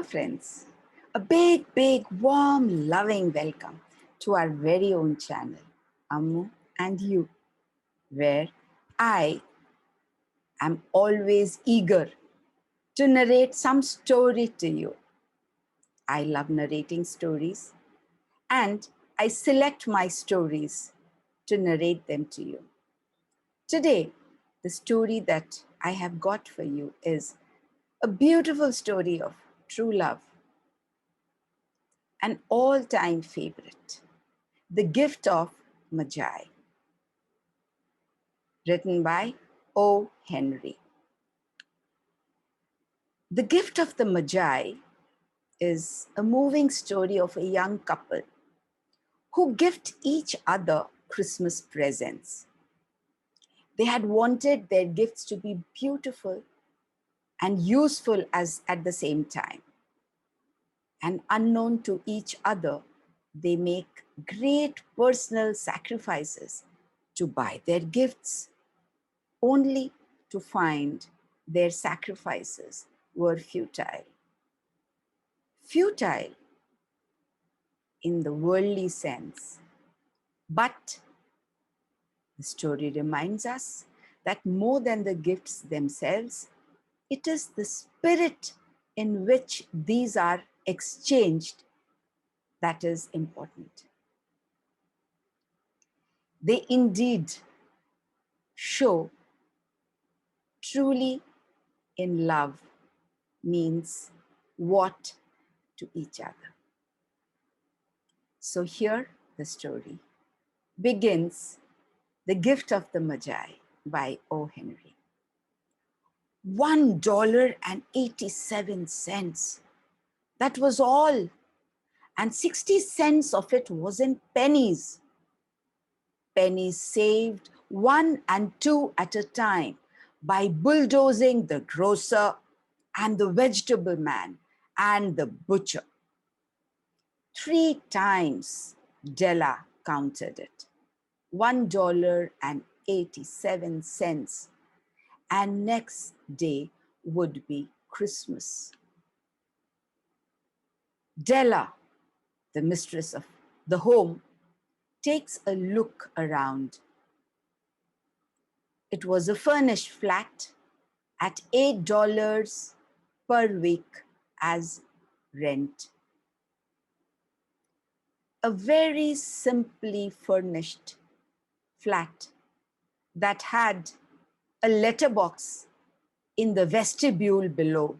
Friends, a big, warm, loving welcome to our very own channel, Ammu&You, where I am always eager to narrate some story to you. I love narrating stories and I select my stories to narrate them to you. Today, the story that I have got for you is a beautiful story of true love, an all-time favorite, The Gift of Magi, written by O. Henry. The Gift of the Magi is a moving story of a young couple who gift each other Christmas presents. They had wanted their gifts to be beautiful and useful at the same time. And unknown to each other, they make great personal sacrifices to buy their gifts, only to find their sacrifices were futile. Futile in the worldly sense, but the story reminds us that more than the gifts themselves, it is the spirit in which these are exchanged that is important. They indeed show truly in love means what to each other. So here the story begins, The Gift of the Magi by O. Henry. $1.87. That was all. And 60 cents of it was in pennies. Pennies saved 1 and 2 at a time by bulldozing the grocer and the vegetable man and the butcher. 3 times Della counted it. $1.87. And next day would be Christmas. Della, the mistress of the home, takes a look around. It was a furnished flat at $8 per week as rent. A very simply furnished flat that had a letterbox in the vestibule below,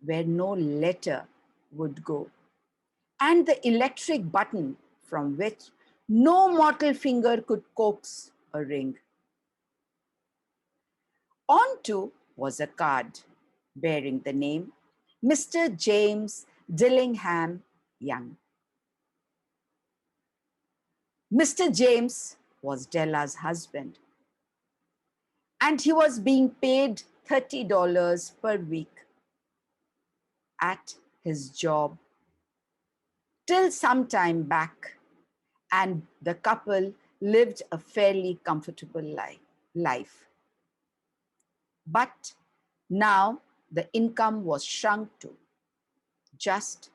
where no letter would go, and the electric button from which no mortal finger could coax a ring. On to was a card bearing the name Mr. James Dillingham Young. Mr. James was Della's husband, and he was being paid $30 per week at his job till some time back, and the couple lived a fairly comfortable life. But now the income was shrunk to just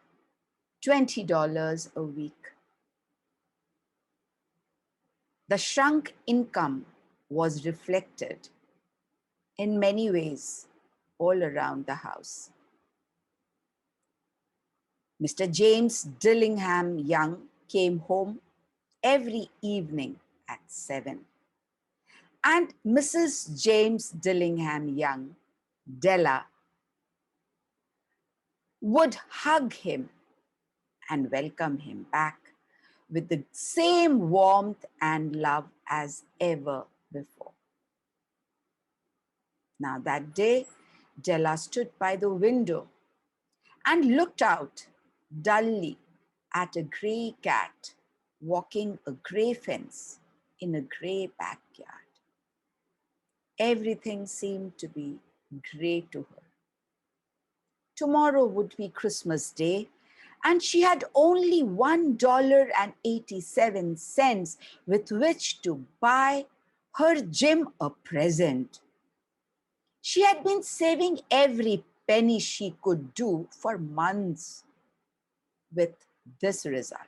$20 a week. The shrunk income was reflected in many ways all around the house. Mr. James Dillingham Young came home every evening at 7. And Mrs. James Dillingham Young, Della, would hug him and welcome him back with the same warmth and love as ever before. Now that day, Della stood by the window and looked out dully at a grey cat walking a grey fence in a grey backyard. Everything seemed to be grey to her. Tomorrow would be Christmas Day, and she had only $1.87 with which to buy her Jim a present. She had been saving every penny she could do for months with this result.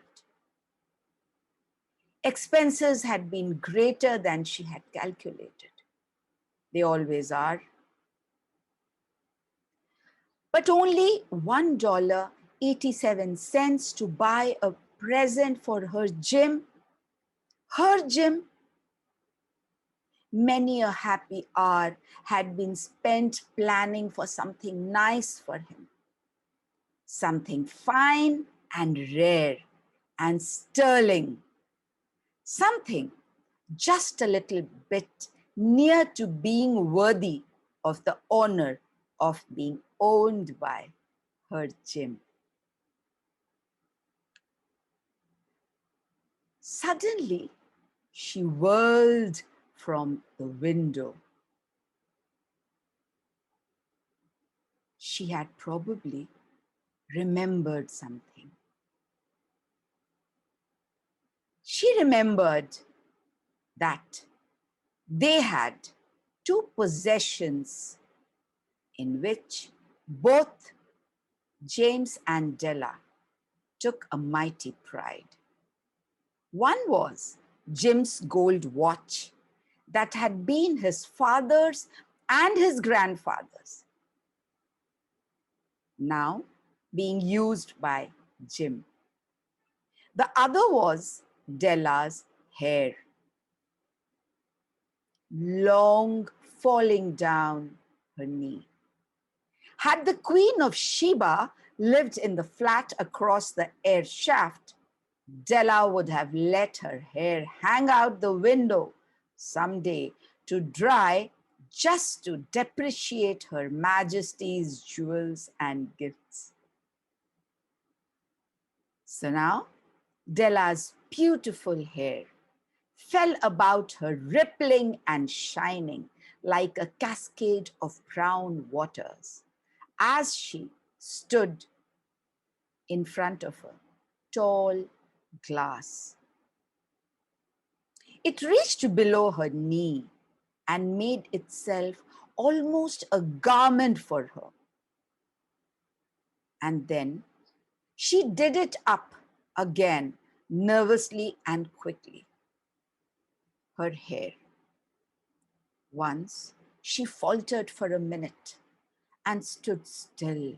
Expenses had been greater than she had calculated. They always are. But only $1.87 to buy a present for her Jim. Her Jim. Many a happy hour had been spent planning for something nice for him. Something fine and rare and sterling. Something just a little bit near to being worthy of the honor of being owned by her Jim. Suddenly, she whirled from the window. She had probably remembered something. She remembered that they had two possessions in which both James and Della took a mighty pride. One was Jim's gold watch that had been his father's and his grandfather's, now being used by Jim. The other was Della's hair, long falling down her knee. Had the Queen of Sheba lived in the flat across the air shaft, Della would have let her hair hang out the window someday to dry, just to depreciate Her Majesty's jewels and gifts. So now, Della's beautiful hair fell about her, rippling and shining like a cascade of brown waters, as she stood in front of a tall glass. It reached below her knee and made itself almost a garment for her. And then she did it up again, nervously and quickly. Her hair. Once she faltered for a minute and stood still,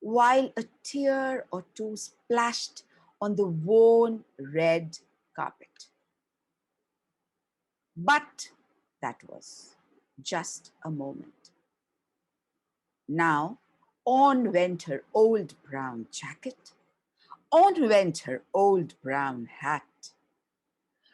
while a tear or two splashed on the worn red carpet. But that was just a moment. Now, on went her old brown jacket, on went her old brown hat.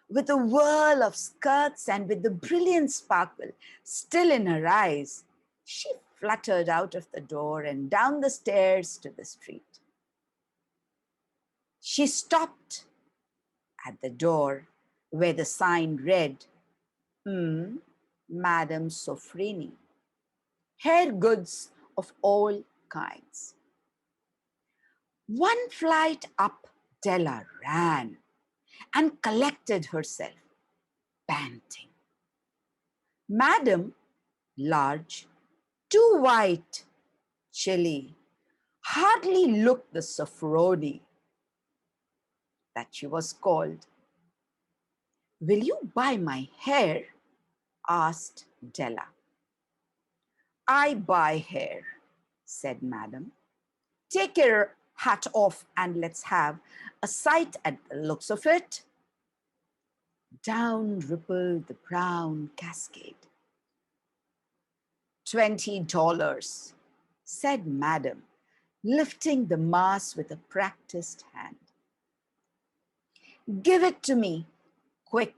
With a whirl of skirts and with the brilliant sparkle still in her eyes, she fluttered out of the door and down the stairs to the street. She stopped at the door where the sign read, Madame Soffrini, hair goods of all kinds. One flight up, Della ran and collected herself, panting. Madam, large, too white, chilly, hardly looked the Soffroni that she was called. Will you buy my hair? Asked Della. I buy hair, said Madam. Take your hat off and let's have a sight at the looks of it. Down rippled the brown cascade. $20, said Madam, lifting the mass with a practiced hand. Give it to me, quick,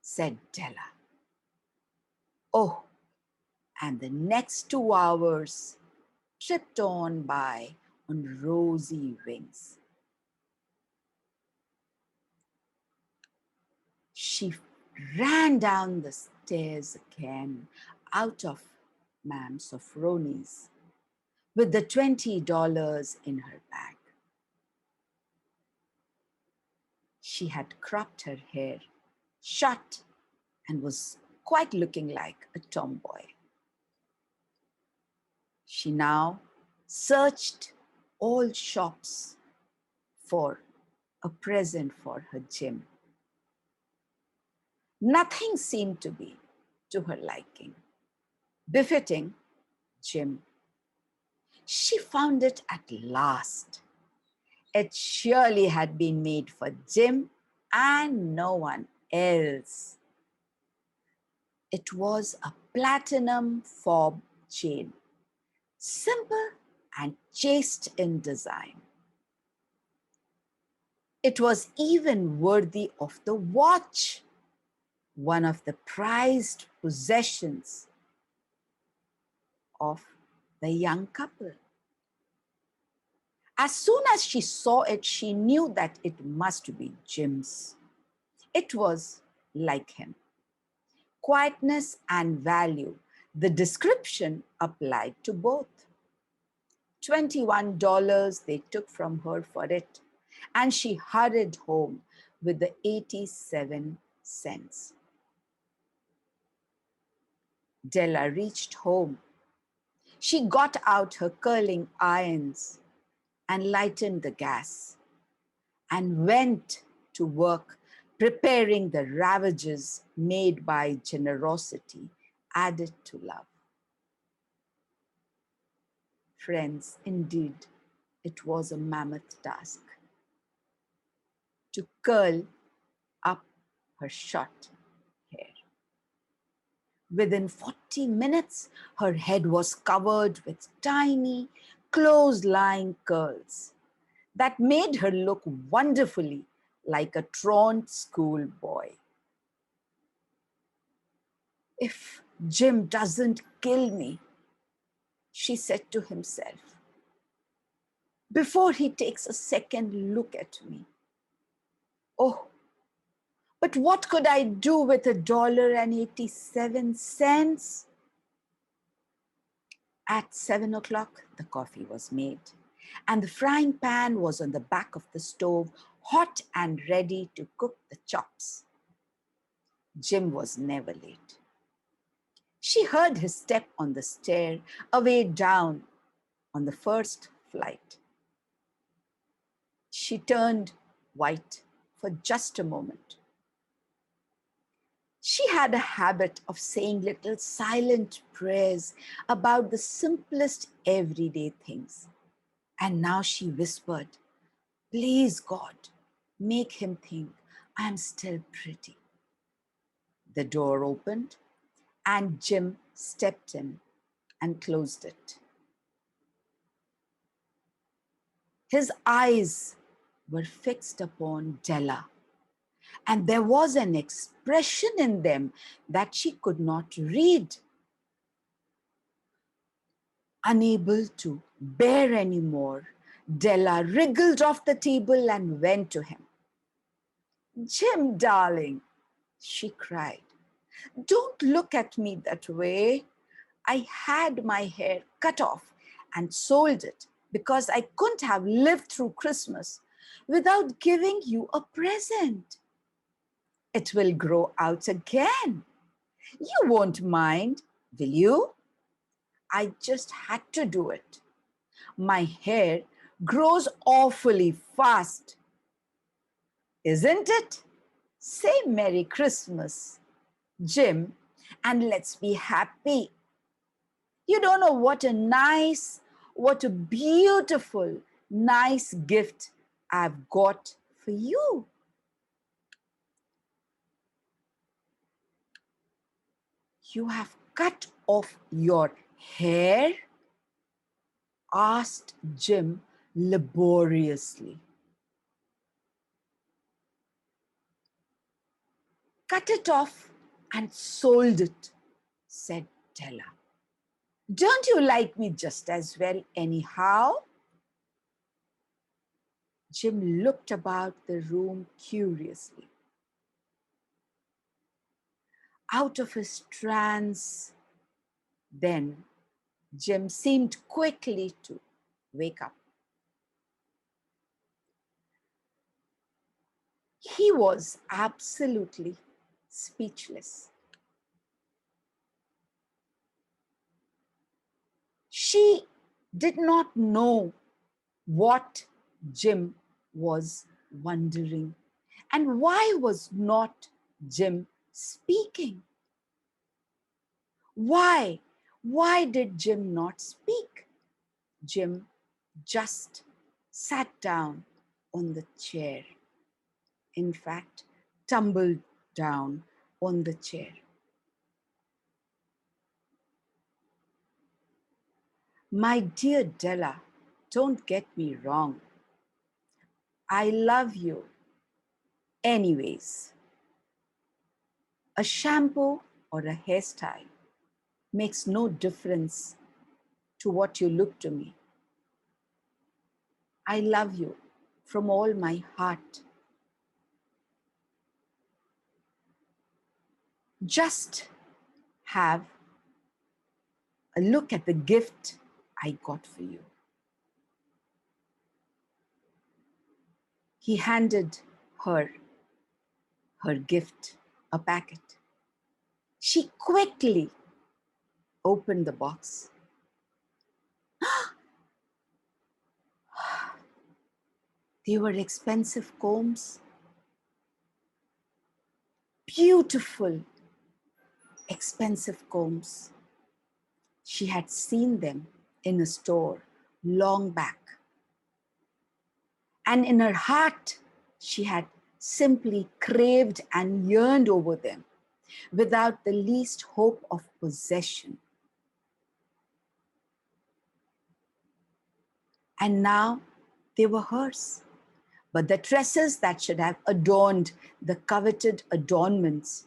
said Della. Oh, and the next 2 hours tripped on by on rosy wings. She ran down the stairs again out of Ma'am Soffroni's with the $20 in her bag. She had cropped her hair, short, and was quite looking like a tomboy. She now searched all shops for a present for her Jim. Nothing seemed to be to her liking, befitting Jim. She found it at last. It surely had been made for Jim and no one else. It was a platinum fob chain, simple and chaste in design. It was even worthy of the watch, one of the prized possessions of the young couple. As soon as she saw it, she knew that it must be Jim's. It was like him. Quietness and value. The description applied to both. $21 they took from her for it, and she hurried home with the 87 cents. Della reached home. She got out her curling irons and lightened the gas and went to work preparing the ravages made by generosity added to love. Friends, indeed, it was a mammoth task to curl up her short hair. Within 40 minutes, her head was covered with tiny, close-lying curls that made her look wonderfully like a truant schoolboy. If Jim doesn't kill me, she said to himself, before he takes a second look at me. Oh, but what could I do with $1.87? At 7 o'clock, the coffee was made, and the frying pan was on the back of the stove, hot and ready to cook the chops. Jim was never late. She heard his step on the stair away down on the first flight. She turned white for just a moment. She had a habit of saying little silent prayers about the simplest everyday things. And now she whispered, please God, make him think I am still pretty. The door opened and Jim stepped in and closed it. His eyes were fixed upon Della, and there was an expression in them that she could not read. Unable to bear any more, Della wriggled off the table and went to him. Jim, darling, she cried, don't look at me that way. I had my hair cut off and sold it because I couldn't have lived through Christmas without giving you a present. It will grow out again. You won't mind, will you? I just had to do it. My hair grows awfully fast. Isn't it? Say Merry Christmas, Jim, and let's be happy. You don't know what a beautiful, nice gift I've got for you. You have cut off your hair? Asked Jim laboriously. Cut it off and sold it, said Della. Don't you like me just as well anyhow? Jim looked about the room curiously. Out of his trance, then Jim seemed quickly to wake up. He was absolutely speechless. She did not know what Jim was wondering. And why was not Jim speaking? Why? Why did Jim not speak? Jim just sat down on the chair. In fact, tumbled down on the chair. My dear Della, don't get me wrong. I love you. Anyways, a shampoo or a hairstyle makes no difference to what you look to me. I love you from all my heart. Just have a look at the gift I got for you. He handed her gift, a packet. She quickly opened the box. They were expensive combs. Beautiful, expensive combs. She had seen them in a store long back. And in her heart, she had simply craved and yearned over them without the least hope of possession. And now they were hers. But the tresses that should have adorned the coveted adornments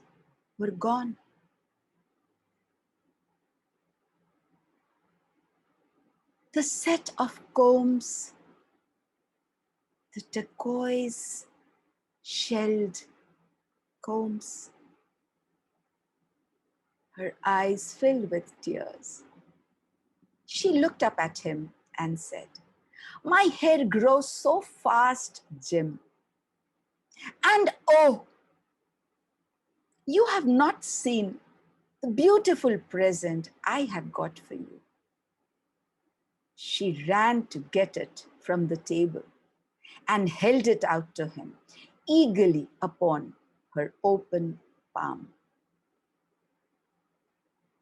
were gone. The set of combs, the turquoise shelled combs, her eyes filled with tears. She looked up at him and said, "My hair grows so fast, Jim. And oh, you have not seen the beautiful present I have got for you." She ran to get it from the table and held it out to him, eagerly upon her open palm.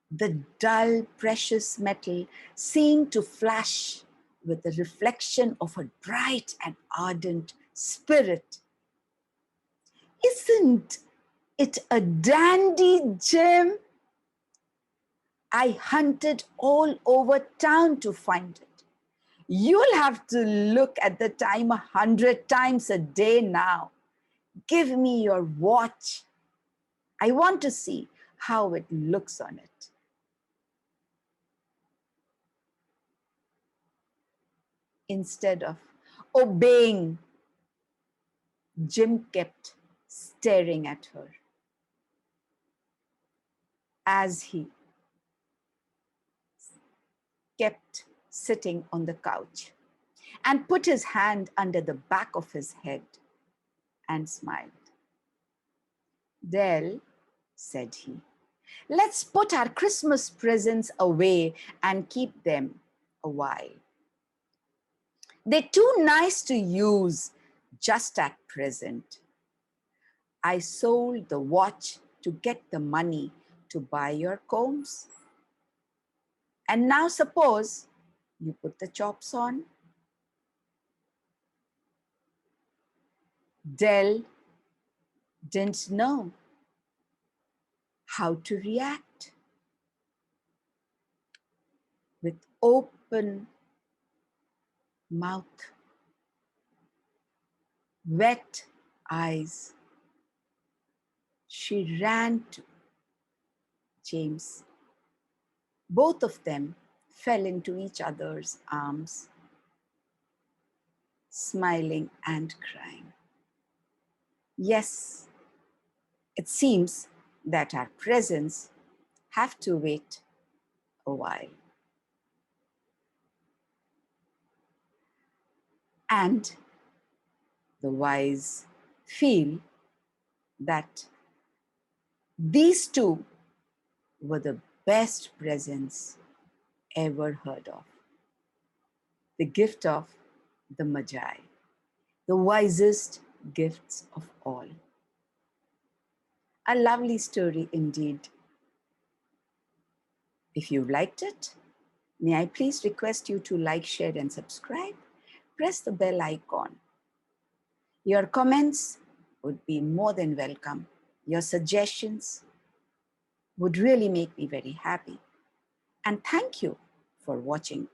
The dull, precious metal seemed to flash with the reflection of her bright and ardent spirit. "Isn't it a dandy, Jim? I hunted all over town to find it. You'll have to look at the time 100 times a day now. Give me your watch. I want to see how it looks on it." Instead of obeying, Jim kept staring at her as he kept sitting on the couch and put his hand under the back of his head and smiled. "Dell," said he, "let's put our Christmas presents away and keep them a while. They're too nice to use just at present. I sold the watch to get the money to buy your combs. And now suppose you put the chops on." Dell didn't know how to react. With open mouth, wet eyes, she ran to James. Both of them fell into each other's arms, smiling and crying. Yes, it seems that our presents have to wait a while. And the wise feel that these two were the best presents ever heard of. The Gift of the Magi, the wisest gifts of all. A lovely story indeed. If you liked it, may I please request you to like, share, and subscribe? Press the bell icon. Your comments would be more than welcome. Your suggestions would really make me very happy. And thank you for watching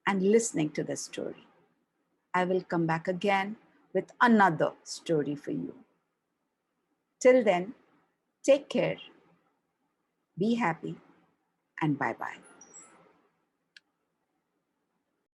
and listening to the story. I will come back again with another story for you. Till then, take care, be happy, and bye-bye.